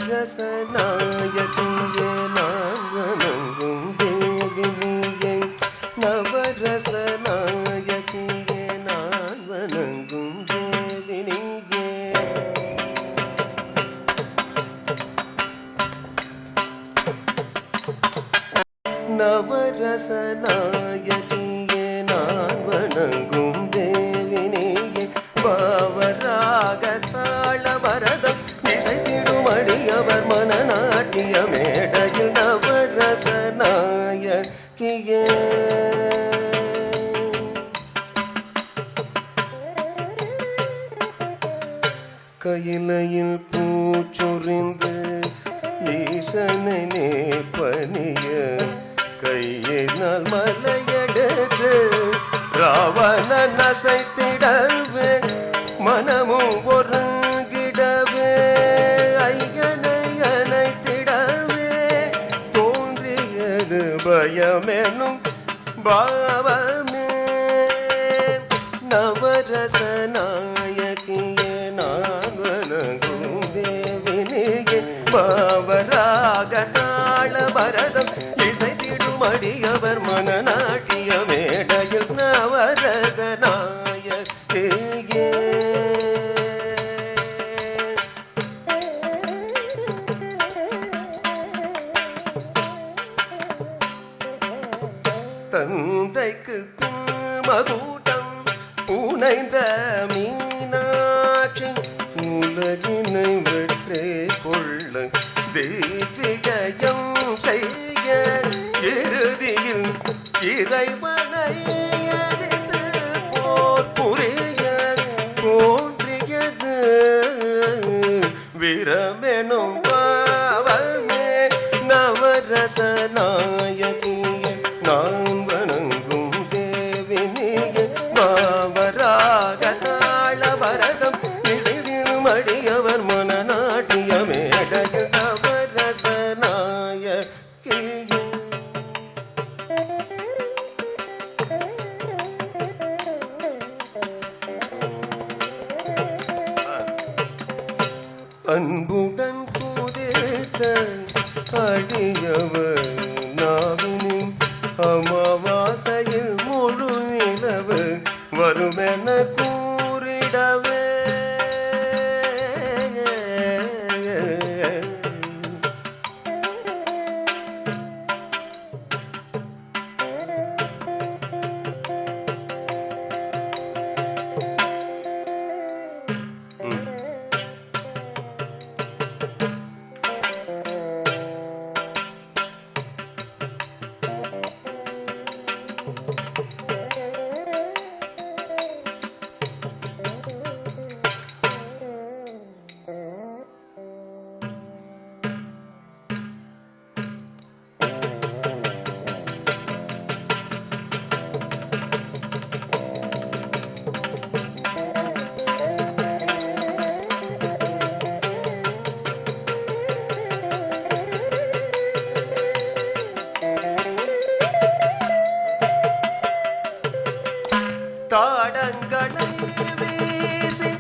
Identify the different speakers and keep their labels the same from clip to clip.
Speaker 1: நவரசநாயகியே நான் வணங்கும் தேவினியே நவரசநாயகியே நான் வணங்கும் தேவினியே நவரசநாயகியே நான் வணங்கும் தேவினியே பாவராக தாள பரதம் இசைத்திடும் அடியவர் மனநாட்டிய மேடையில் நவரசநாயகியே கையிலையில் பூச்சொரிந்து ஈசனை நேர்பணிய கையினால் மலையெடுத்து ராவணன் அசைத்திடவே மனமும் ஒருங்கிடவே ஐயனை அணைத்திடவே தோன்றியது பயமெனும் பாவமே நவரசநாயகியே நான் வணங்கும் தேவினியே பாவராக தாள பரதம் இசைத்திடும் அடியவர் மனநாட்டிய மேடையில் நவரசநாயகியே தந்தைக்கு மகுடம் புனைந்த மீனாட்சி உலகினை வெற்றே கொள்ள தெய்வீகம் செய்ய இறுதியில் இறைவனை எதிர்த்து போர் புரிய தோன்றியது வீரமெனும் பாவமே நவரசநாயகியே நான் வணங்கும் தேவினியே பாவராக தாள பரதம் இசைத்திடும் அடியவர் மனநாட்டிய மேடையில் நவரசநாயகியே அன்புடன் புதைத்த அடியவர் நாவினின் அமாவாசையில் முழு நிலவு வருமென கூறிடவே தாடங்களை வீசி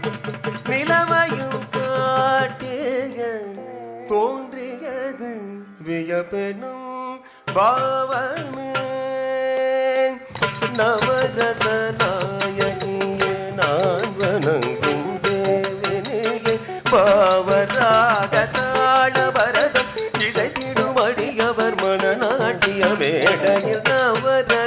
Speaker 1: நிலவையும் காட்டிய தோன்றியது வியப்பெனும் பாவமே நவரசநாயகியே நான் வணங்கும் தேவினியே பாவராக தாள பரதம் இசைத்திடும் அடியவர் மனநாட்டிய மேடையில் நவரசநாயகியே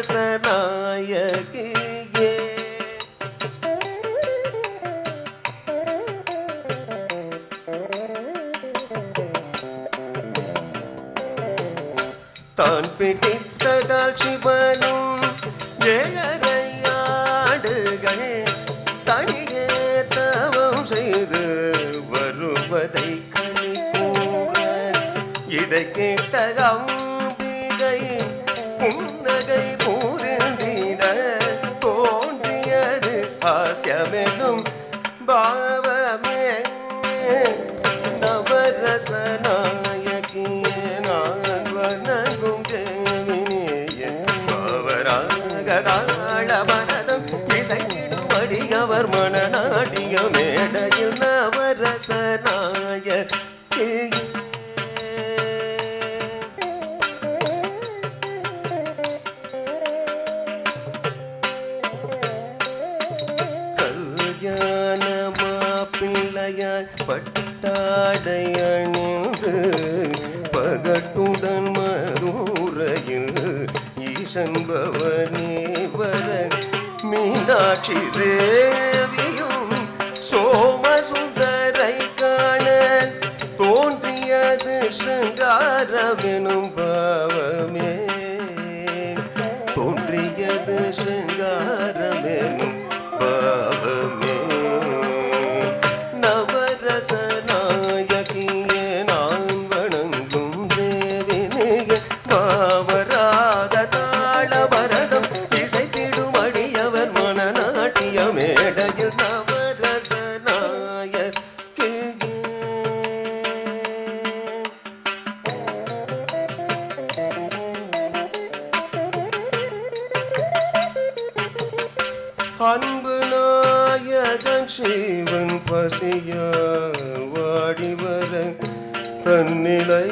Speaker 1: தான் பிடித்ததால் சிவனும் ஏழரையாடுகள் தனியே தவம் செய்து வருவதை கனி கூற இதை கேட்ட அம்பிகை புன்னகை பூரிந்திட தோன்றியது ஹாஸ்யமெனும் பாவமே நவரசநாயகியே நான் வணங்கும் தேவினியே பாவராக தாள பரதம் இசைத்திடும் அடியவர் மனநாட்டிய மேடையில் நவரசநாயகியே பட்டாடை அணிந்து பகட்டுடன் மதுரையில் ஈசன் பவனி வர மீனாட்சி தேவியும் சோமசுந்தரை காண தோன்றியது சிங்காரமெனும் பாவமே தோன்றியது சிங்காரமெனும் பாவமே நவரச நாயகியே நான் வணங்கும் தேவினியே பாவராக தாள பரதம் இசைத்திடும் அடியவர் மனநாட்டிய மேடையில் நவரச நாயகியே அன்பு நாயகன் சிவன் பசிய வாடிவர தன்னிலை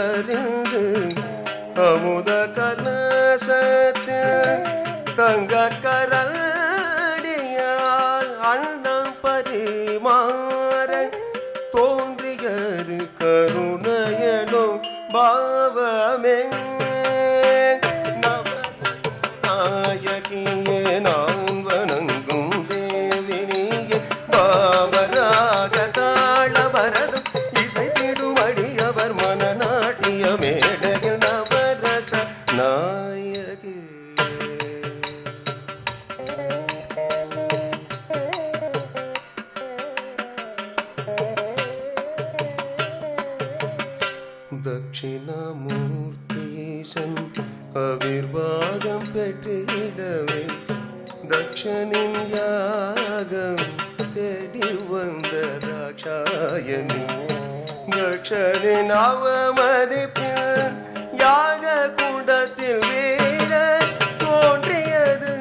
Speaker 1: அறிந்து அமுத கலசத்தில் தங்க கரடியால் அண்ணம் பரிமாற தோன்றியது கருணையனும் பாவமே நாயகியே நான் வணங்கும் தேவினியே பாவராக தாள பரதம் இசைத்திடும் அடியவர் மனநாட்டிய மேடையில் நவரச நாயகி தட்சிணாமூர்த்தீசன் அவிர்வாகம் பெற்றிடவே தட்சனின் யாகம் தேடி வந்த தாட்சாயணி தட்சனின் அவமதிப்பில் யாக குண்டத்தில் வீர தோன்றியது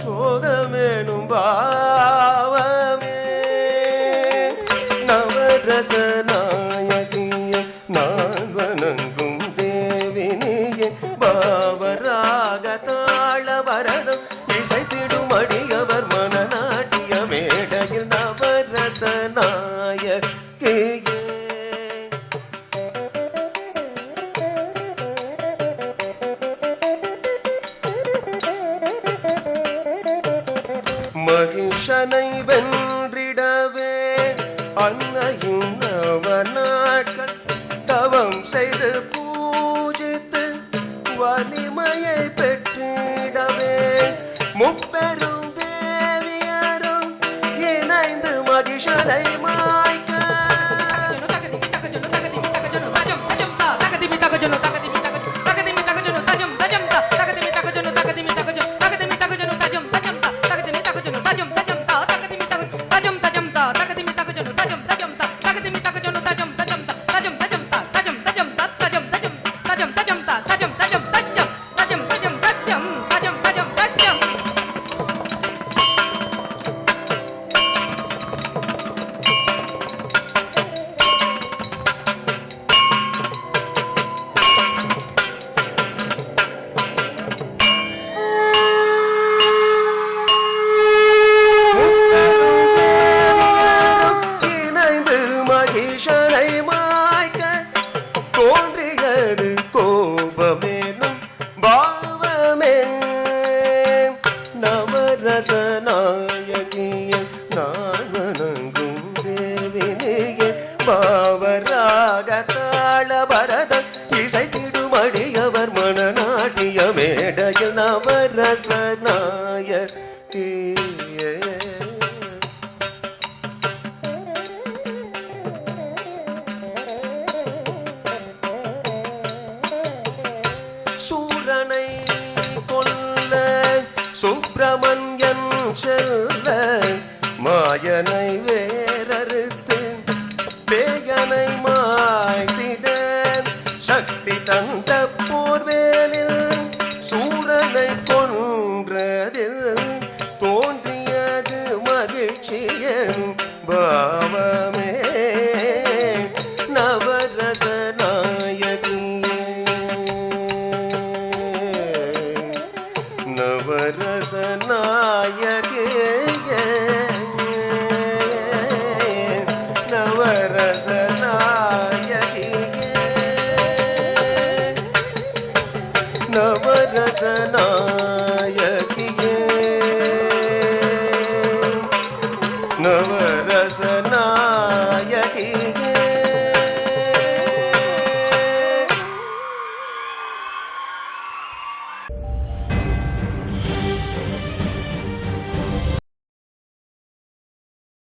Speaker 1: சோகமேனும் பாவமே நவரச நாயகியே நான் வணங்கும் தேவினியே பாவராக தாள பரதம் இசைத்திடும் அடியவர் மனநாட்டிய மேடையில் நவரச நாயகியே மகிஷனை வென்றிடவே அன்னையும் நவநாட்கள் தவம் செய்து பூஜித்து வலிமையை பெற்றிடவே முப்பெரும் தேவியரும் இணைந்து மகிஷனை மாய்க்க நாயகியே நான் வணங்கும் தேவினியே பாவராக தாள பரதம் இசைத்திடும் அடியவர் மனநாட்டிய மேடையில் நவரச நாயகியே சூரனை கொல்ல சுப்பிரமணியன் செல்ல மாயனை வேறறுத்து பேயனை மாய்த்திட சக்தி தந்த போர்வேலில் சூரனை கொன்றதில் தோன்றியது மகிழ்ச்சியன் பாவமே நவரச நாயகியே நவரச நாயகியே ரசனா